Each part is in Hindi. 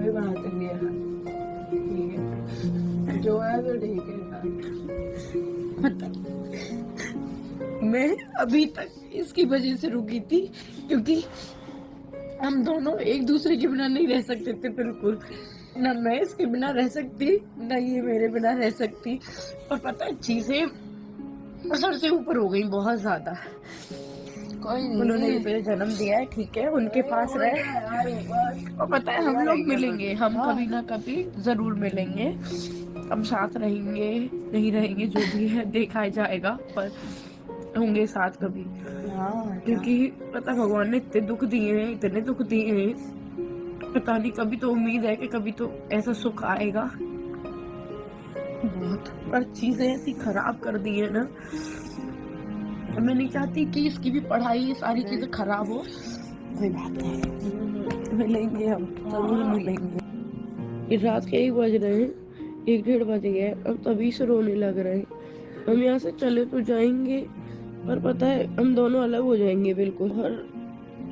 भी बना सकती है ना, ठीक है, जो है तो ठीक है। मतलब मैं अभी तक इसकी वजह से रुकी थी, क्योंकि हम दोनों एक दूसरे के बिना नहीं रह सकते थे बिल्कुल। ना मैं इसके बिना रह सकती, ना ये मेरे बिना रह सकती। और पता है चीजें सर से ऊपर हो गई बहुत ज्यादा। कोई नहीं, उन्होंने मुझे जन्म दिया है, ठीक है, उनके पास रहे। और पता है हम लोग मिलेंगे, हम कभी ना कभी जरूर मिलेंगे, हम साथ रहेंगे, नहीं रहेंगे जो भी है देखा जाएगा, पर होंगे साथ कभी। क्योंकि पता भगवान ने इतने दुख दिए हैं, इतने दुख दिए हैं, पता नहीं, कभी तो उम्मीद है कि कभी तो ऐसा सुख आएगा। बहुत पर चीजें ऐसी खराब कर दी है ना, मैं नहीं चाहती कि इसकी भी पढ़ाई, ये सारी चीजें खराब हो। कोई बात नहीं, मिलेंगे, हम जरूर मिलेंगे। ये रात के 1 बज रहे हैं, 1 डेढ़ बज गए, अब तभी से रोने लग रहे हैं। हम यहाँ से चले तो जाएंगे, पर पता है हम दोनों अलग हो जाएंगे बिल्कुल। और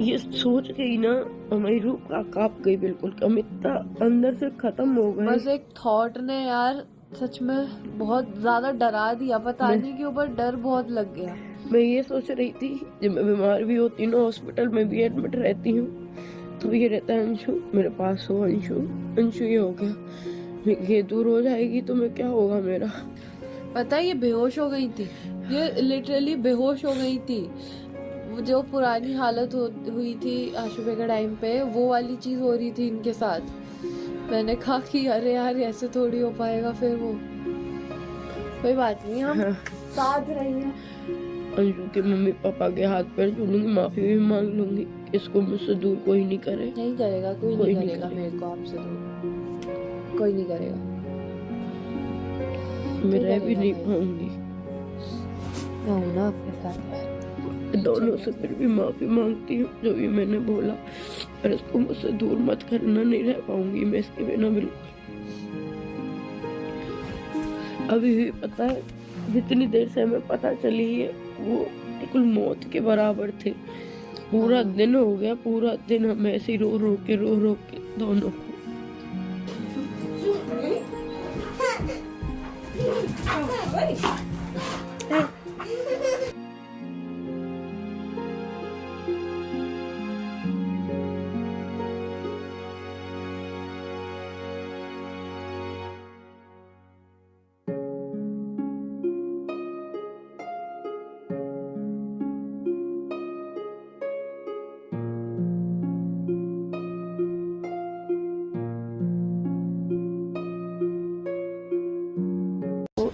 ये सोच के ही ना हमारी रूह कांप गई बिल्कुल, हम इतना अंदर से खत्म हो गए। बस एक थॉट ने यार सच में बहुत ज्यादा डरा दिया, पता नहीं क्यों, पर डर बहुत लग गया। मैं ये सोच रही थी जब मैं बीमार भी होती हूँ ना, हॉस्पिटल में भी एडमिट रहती हूँ, तो ये रहता है अंशु मेरे पास हो, अंशु अंशु ये हो गया, ये दूर हो जाएगी तो मैं क्या होगा मेरा। पता है ये बेहोश हो गई थी, ये लिटरली बेहोश हो गई थी। वो जो पुरानी हालत हुई थी आशुबे के टाइम पे, वो वाली चीज हो रही थी इनके साथ। मैंने कहा कि अरे यार ऐसे थोड़ी हो पाएगा। फिर वो कोई बात नहीं, हम साथ रहेंगे। अंशु के मम्मी पापा के हाथ पैर छूलूंगी, माफी भी मांग लूंगी, इसको मुझसे दूर कोई नहीं करे। नहीं करेगा, कोई नहीं करेगा मेरे को आपसे दूर, कोई नहीं करेगा। मैं रह भी नहीं पाऊंगी ना अपने साथ। दोनों से फिर भी माफी मांगती हूँ जो भी मैंने बोला, और इसको मुझसे दूर मत करना, नहीं रह पाऊंगी मैं इसके बिना बिल्कुल। अभी भी पता है जितनी देर से हमें पता चली है वो बिल्कुल मौत के बराबर थे। पूरा दिन हो गया, पूरा दिन हम ऐसे ही रो रो के दोनों को।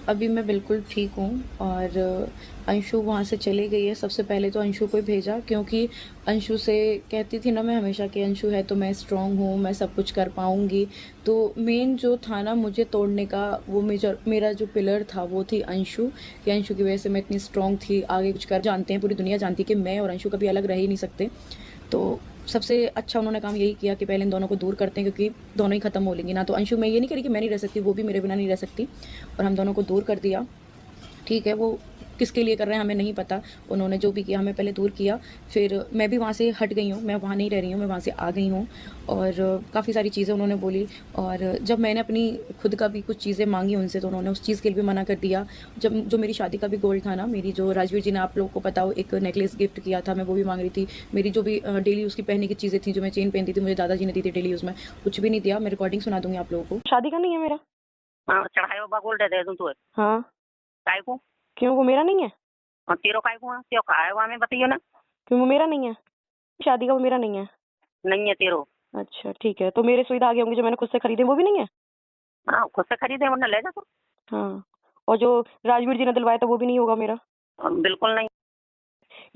अभी मैं बिल्कुल ठीक हूँ, और अंशु वहाँ से चली गई है। सबसे पहले तो अंशु को ही भेजा, क्योंकि अंशु से कहती थी ना मैं हमेशा कि अंशु है तो मैं स्ट्रांग हूँ, मैं सब कुछ कर पाऊँगी। तो मेन जो था ना मुझे तोड़ने का, वो मेरा जो पिलर था वो थी अंशु, कि अंशु की वजह से मैं इतनी स्ट्रांग थी, आगे कुछ कर। जानते हैं, पूरी दुनिया जानती है कि मैं और अंशु कभी अलग रह ही नहीं सकते। तो सबसे अच्छा उन्होंने काम यही किया कि पहले इन दोनों को दूर करते हैं, क्योंकि दोनों ही खत्म हो लेंगी ना। तो अंशु, मैं ये नहीं कह रही कि मैं नहीं रह सकती, वो भी मेरे बिना नहीं रह सकती, और हम दोनों को दूर कर दिया। ठीक है, वो किसके लिए कर रहे हैं हमें नहीं पता, उन्होंने जो भी किया हमें पहले दूर किया। फिर मैं भी वहाँ से हट गई हूँ, मैं वहाँ नहीं रह रही हूँ, मैं वहाँ से आ गई हूँ। और काफ़ी सारी चीज़ें उन्होंने बोली, और जब मैंने अपनी खुद का भी कुछ चीज़ें मांगी उनसे, तो उन्होंने उस चीज़ के लिए भी मना कर दिया। जब जो मेरी शादी का भी गोल्ड था ना, मेरी जो राजवीर जी ने, आप लोगों को पता हो, एक नेकलेस गिफ्ट किया था, मैं वो भी मांग रही थी। मेरी जो भी डेली उसकी पहनने की चीज़ें थी, जो मैं चेन पहनती थी, मुझे दादाजी ने दी थी डेली यूज़ में, कुछ भी नहीं दिया। मैं रिकॉर्डिंग सुना दूंगी आप लोगों को। शादी का नहीं है मेरा। हाँ चढ़ायो बा गोल्ड दे दूं तो हाँ, काय को क्यों वो मेरा नहीं है? और तेरो काय को त्यो काय हुआ हमें बताइयो ना। क्यों वो मेरा नहीं है? शादी का वो मेरा नहीं है। नहीं है तेरो। अच्छा ठीक है, तो मेरे सुविधा आगे होंगे जो मैंने खुद से खरीदे वो भी नहीं है? हाँ खुद से खरीदे वरना ले जा तो। हाँ, और जो राजवीर जी ने दिलवाया था वो भी नहीं होगा मेरा? बिल्कुल नहीं,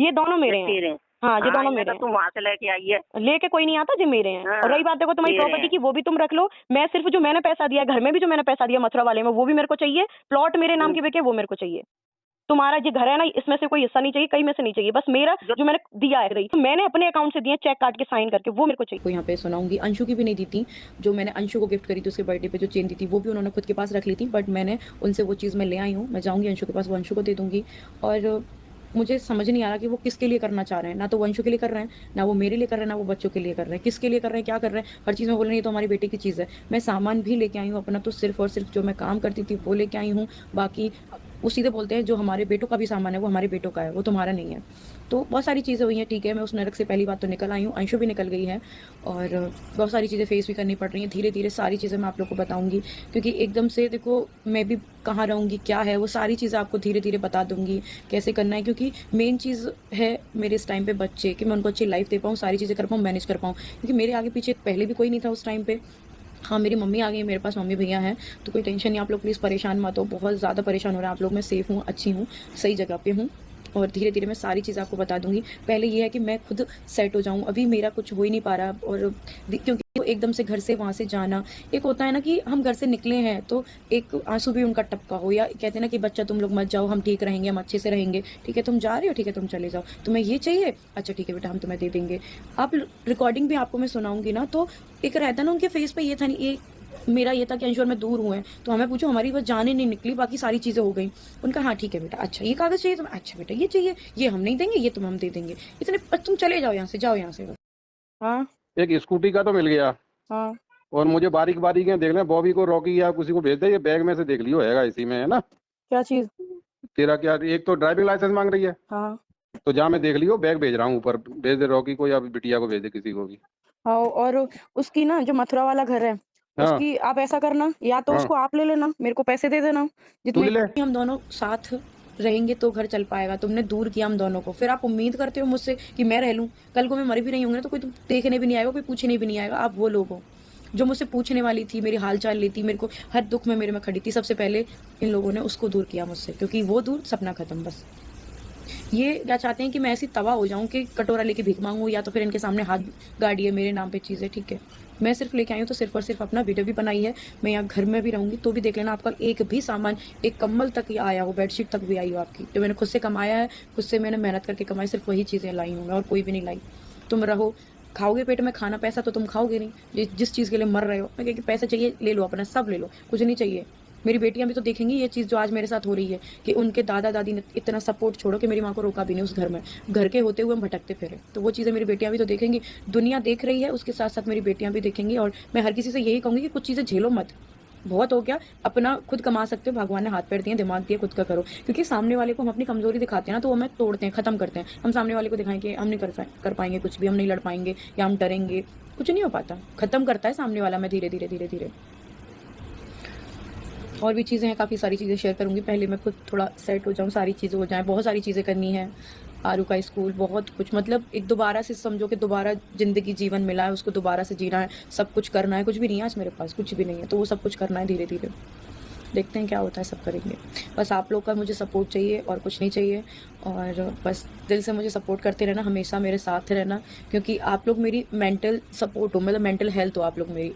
ये दोनों मेरे हैं। हाँ, ये दोनों मेरे हैं। तुम वहाँ से लेके आई है। लेके कोई नहीं आता, जी मेरे हैं। हाँ, और रही बात देखो तुम्हारी प्रॉपर्टी की, वो भी तुम रख लो। मैं सिर्फ जो मैंने पैसा दिया, घर में भी जो मैंने पैसा दिया मथुरा वाले में, वो भी मेरे को चाहिए। प्लॉट मेरे नाम के बिके, वो मेरे को चाहिए। तुम्हारा जो घर है ना, इसमें से कोई हिस्सा नहीं चाहिए, कहीं में से नहीं चाहिए, बस मेरा जो मैंने दिया है, तो मैंने अपने अकाउंट से दिए, चेक काट के साइन करके, वो मेरे को चाहिए। को यहाँ पे सुनाऊंगी। अंशु की भी नहीं दी थी, जो मैंने अंशु को गिफ्ट करी थी उसके बर्थडे पे, जो चेन दी थी वो भी उन्होंने खुद के पास रख ली थी, बट मैंने उनसे वो चीज़ मैं ले आई हूँ। मैं जाऊँगी अंशु के पास, वो अंशु को दे दूँगी। और मुझे समझ नहीं आ रहा कि वो किसके लिए करना चाह रहे हैं। ना तो वो अंशु के लिए कर रहे हैं, ना वो मेरे लिए कर रहे हैं, ना वो बच्चों के लिए कर रहे हैं। किसके लिए कर रहे हैं, क्या कर रहे हैं, हर चीज़ में बोल रहे हैं ये तो हमारी बेटी की चीज़ है। मैं सामान भी लेके आई हूँ अपना, तो सिर्फ़ और सिर्फ़ जो मैं काम करती थी वो लेके आई हूँ। बाकी वो सीधे बोलते हैं जो हमारे बेटों का भी सामान है वो हमारे बेटों का है, वो तुम्हारा नहीं है। तो बहुत सारी चीज़ें हुई हैं, ठीक है, मैं उस नरक से पहली बात तो निकल आई हूँ, अंशु भी निकल गई है और बहुत सारी चीज़ें फ़ेस भी करनी पड़ रही हैं। धीरे-धीरे सारी चीज़ें मैं आप लोग को बताऊँगी, क्योंकि एकदम से देखो मैं भी कहाँ रहूँगी, क्या है, वो सारी चीज़ें आपको धीरे-धीरे बता दूँगी, कैसे करना है। क्योंकि मेन चीज़ है मेरे इस टाइम पे बच्चे, कि मैं उनको अच्छी लाइफ़ दे पाऊँ, सारी चीज़ें कर पाऊँ, मैनेज कर पाऊँ। क्योंकि मेरे आगे पीछे पहले भी कोई नहीं था उस टाइम पे। हाँ, मेरी मम्मी आ गई है, मेरे पास मम्मी-भैया हैं, तो कोई टेंशन नहीं, आप लोग प्लीज़ परेशान मत हो, बहुत ज़्यादा परेशान हो रहे हैं आप लोग। मैं सेफ़ हूँ, अच्छी हूँ, सही जगह पे हूँ और धीरे-धीरे मैं सारी चीज़ें आपको बता दूँगी। पहले ये है कि मैं खुद सेट हो जाऊँ, अभी मेरा कुछ हो ही नहीं पा रहा और क्योंकि वो एकदम से घर से वहाँ से जाना, एक होता है ना कि हम घर से निकले हैं, तो एक आँसू भी उनका टपका हो, या कहते हैं ना कि बच्चा तुम लोग मत जाओ, हम ठीक रहेंगे, हम अच्छे से रहेंगे, ठीक है तुम जा रहे हो, ठीक है तुम चले जाओ, तुम्हें ये चाहिए? अच्छा ठीक है बेटा, हम तुम्हें दे देंगे। आप रिकॉर्डिंग भी आपको मैं सुनाऊँगी ना, तो एक रहता है ना उनके फेस पे, ये था नहीं, ये मेरा ये था कि अंशु और मैं दूर हुए हैं, तो हमें पूछो हमारी बस जान ही नहीं निकली, बाकी सारी चीज़ें हो गई। उनका हाँ ठीक है बेटा, अच्छा ये कागज़ चाहिए तुम्हें? अच्छा बेटा ये चाहिए, ये हम नहीं देंगे, ये तुम्हें हम दे देंगे। इतने बस तुम चले जाओ यहाँ से, जाओ यहाँ से। हाँ एक स्कूटी का तो मिल गया हाँ और मुझे बारीक बारीक देख लें, बॉबी को, रॉकी या किसी को भेज दे, ये बैग में से देख लियो, हैगा इसी में, है ना? क्या चीज़? तेरा क्या, एक तो ड्राइविंग लाइसेंस मांग रही है, हाँ तो जा मैं देख लियो, बैग भेज रहा हूँ ऊपर, भेज दे रॉकी को या बिटिया को भेज दे, किसी को भी। हाँ, और उसकी ना जो मथुरा वाला घर है, हाँ उसकी आप ऐसा करना, या तो हाँ, उसको आप ले लेना, मेरे को पैसे दे देना तू जितने। ले ले। हम दोनों साथ रहेंगे तो घर चल पाएगा। तुमने दूर किया हम दोनों को, फिर आप उम्मीद करते हो मुझसे कि मैं रह लूँ। कल को मैं मरी भी नहीं होंगी ना, तो कोई देखने भी नहीं आएगा, कोई पूछने भी नहीं आएगा। आप वो लोग हो जो मुझसे पूछने वाली थी, मेरी हाल चाल लेती, मेरे को हर दुख में मेरे में खड़ी थी। सबसे पहले इन लोगों ने उसको दूर किया मुझसे, क्योंकि वो दूर, सपना खत्म। बस ये क्या चाहते हैं कि मैं ऐसी तबाह हो जाऊं कि कटोरा लेके भीख मांगूं, या तो फिर इनके सामने हाथ गाड़िए मेरे नाम पे चीज़ें, ठीक है। मैं सिर्फ लेके आई हूँ तो सिर्फ और सिर्फ अपना वीडियो भी बनाई है। मैं यहाँ घर में भी रहूंगी तो भी देख लेना, आपका एक भी सामान, एक कम्बल तक ही आया हो, बेडशीट तक भी आई हो आपकी, जो मैंने खुद से कमाया है, खुद से मैंने मेहनत करके कमाई, सिर्फ वही चीज़ें लाई हूँ मैं, और कोई भी नहीं लाई। तुम रहो, खाओगे पेट में खाना, पैसा तो तुम खाओगे नहीं, जिस चीज़ के लिए मर रहे हो। मैं कहती पैसा चाहिए ले लो, अपना सब ले लो, कुछ नहीं चाहिए। मेरी बेटियां भी तो देखेंगी ये चीज़ जो आज मेरे साथ हो रही है, कि उनके दादा दादी ने इतना सपोर्ट, छोड़ो कि मेरी माँ को रोका भी नहीं उस घर में, घर के होते हुए हम भटकते फिरे, तो वो चीज़ें मेरी बेटियां भी तो देखेंगी। दुनिया देख रही है, उसके साथ साथ मेरी बेटियां भी देखेंगी। और मैं हर किसी से यही कहूँगी कि कुछ चीज़ें झेलो मत, बहुत हो गया, अपना खुद कमा सकते हो, भगवान ने हाथ पैर दिए, दिमाग दिए, खुद का करो। क्योंकि सामने वाले को हम अपनी कमजोरी दिखाते हैं ना, तो वो हमें तोड़ते हैं, खत्म करते हैं। हम सामने वाले को दिखाएंगे हम नहीं कर पाएंगे कुछ भी, हम नहीं लड़ पाएंगे, या हम डरेंगे, कुछ नहीं हो पाता, खत्म करता है सामने वाला। मैं धीरे धीरे धीरे धीरे और भी चीज़ें हैं, काफ़ी सारी चीज़ें शेयर करूँगी। पहले मैं खुद थोड़ा सेट हो जाऊँ, सारी चीज़ें हो जाएँ, बहुत सारी चीज़ें करनी है। आरू का स्कूल, बहुत कुछ, मतलब एक दोबारा से समझो कि दोबारा ज़िंदगी जीवन मिला है, उसको दोबारा से जीना है, सब कुछ करना है। कुछ भी नहीं है आज मेरे पास, कुछ भी नहीं है, तो वो सब कुछ करना है धीरे धीरे। देखते हैं क्या होता है, सब करेंगे। बस आप लोग का मुझे सपोर्ट चाहिए और कुछ नहीं चाहिए, और बस दिल से मुझे सपोर्ट करते रहना, हमेशा मेरे साथ रहना, क्योंकि आप लोग मेरी मेंटल सपोर्ट हो, मतलब मेंटल हेल्थ हो आप लोग मेरी।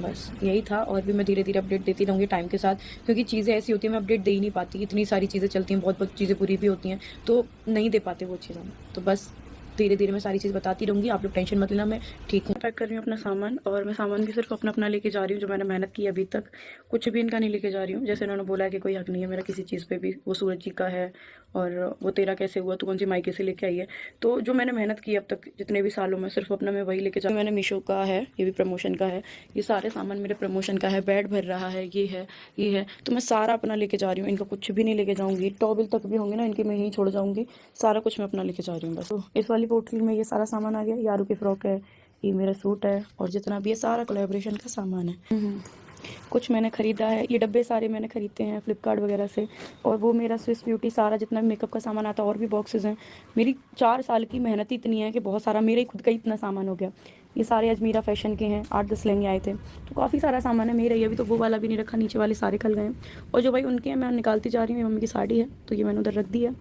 बस यही था, और भी मैं धीरे धीरे अपडेट देती रहूँगी टाइम के साथ, क्योंकि चीज़ें ऐसी होती हैं मैं अपडेट दे ही नहीं पाती, इतनी सारी चीज़ें चलती हैं, बहुत बहुत चीज़ें बुरी भी होती हैं, तो नहीं दे पाते वो चीज़ हम। तो बस धीरे धीरे मैं सारी चीज़ बताती रहूँगी, आप लोग टेंशन मत लेना, मैं ठीक हूँ। पैक कर रही हूँ अपना सामान, और मैं सामान भी सिर्फ अपना अपना लेके जा रही हूँ, जो मैंने मेहनत की अभी तक, कुछ भी इनका नहीं लेके जा रही हूँ। जैसे उन्होंने बोला है कि कोई हक नहीं है मेरा किसी चीज़ पे भी, वो सूरज जी का है, और वो तेरा कैसे हुआ, तो कौन सी मायके से लेके आई है। तो जो मैंने मेहनत की अब तक जितने भी सालों में, सिर्फ अपना मैं वही लेके जा रही हूँ। मैंने मीशो का है, ये भी प्रमोशन का है, ये सारे सामान मेरे प्रमोशन का है, बेड भर रहा है, ये है, ये है, तो मैं सारा अपना लेके जा रही हूँ, इनका कुछ भी नहीं लेके जाऊँगी। टॉवल तक भी होंगे ना इनके, मैं यहीं छोड़ जाऊँगी, सारा कुछ मैं अपना लेके जा रही हूँ बस। तो इस वाली पोटली में ये सारा सामान आ गया, यारू की फ्रॉक है, ये मेरा सूट है, और जितना भी ये सारा कोलैबोरेशन का सामान है। कुछ मैंने ख़रीदा है, ये डब्बे सारे मैंने ख़रीदते हैं फ्लिपकार्ट वगैरह से, और वो मेरा स्विस ब्यूटी सारा जितना भी मेकअप का सामान आता है, और भी बॉक्सेस हैं। मेरी 4 साल की मेहनत इतनी है कि बहुत सारा मेरे खुद का इतना सामान हो गया। ये सारे अजमीरा फैशन के हैं, 8-10 लहंगे आए थे, तो काफ़ी सारा सामान है मेरा। ये अभी तो वो वाला भी नहीं रखा, नीचे वाले सारे खल गए हैं, और जो भाई उनके हैं मैं निकालती जा रही हूँ। मम्मी की साड़ी है तो ये मैंने उधर रख दी है।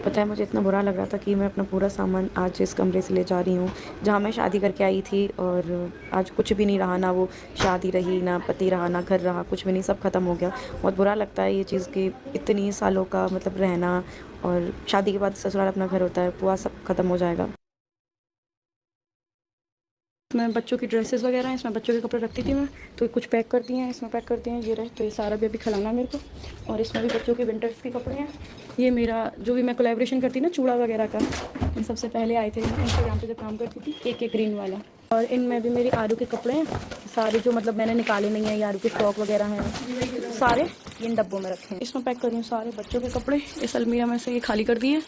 पता है मुझे इतना बुरा लग रहा था कि मैं अपना पूरा सामान आज इस कमरे से ले जा रही हूँ जहाँ मैं शादी करके आई थी, और आज कुछ भी नहीं रहा, ना वो शादी रही, ना पति रहा, ना घर रहा, कुछ भी नहीं, सब खत्म हो गया। बहुत बुरा लगता है ये चीज़ कि इतनी सालों का मतलब रहना, और शादी के बाद ससुराल अपना घर होता है, पूरा सब खत्म हो जाएगा। इसमें बच्चों की ड्रेसेस वगैरह हैं, इसमें बच्चों के कपड़े रखती थी मैं, तो कुछ पैक करती हैं, इसमें पैक करती हैं, ये रहे, तो ये सारा भी अभी खिलाना मेरे को। और इसमें भी बच्चों के विंटर्स के कपड़े हैं। ये मेरा जो भी मैं कोलैबोरेशन करती ना चूड़ा वगैरह का, इन सबसे पहले आए थे इंस्टाग्राम पे जब काम करती थी, एक ग्रीन वाला। और इनमें भी मेरी आरू के कपड़े हैं सारे, जो मतलब मैंने निकाले नहीं है, ये आरू के फ्रॉक वगैरह हैं सारे, इन डब्बों में रखे हैं। इसमें पैक कर रही हूँ सारे बच्चों के कपड़े, इस अलमीरा में से ये खाली कर दिए।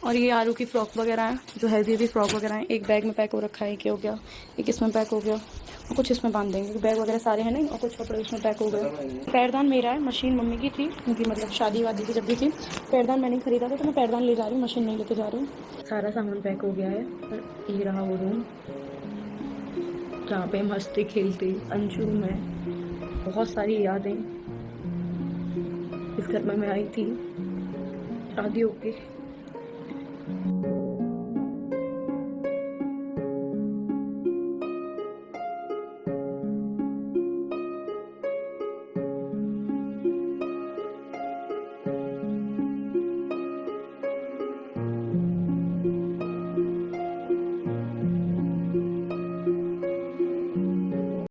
और ये आरू की फ्रॉक वगैरह हैं, जो हेल्दी फ्रॉक वगैरह हैं, एक बैग में पैक हो रखा है, एक हो गया, एक इसमें पैक हो गया, और कुछ इसमें बांध देंगे, बैग वगैरह सारे हैं नहीं, और कुछ कपड़े इसमें पैक हो गए। पैरदान मेरा है, मशीन मम्मी की थी, उनकी मतलब शादी वादी की जब भी थी। पैरदान मैंने खरीदा था, तो मैं पैरदान ले जा रही हूँ, मशीन नहीं लेके जा रही हूँ। सारा सामान पैक हो गया है। और ये रहा वो रूम जहाँ पे हम हंसते खेलते अंशु में, बहुत सारी यादें। इस घर में मैं आई थी शादी होके।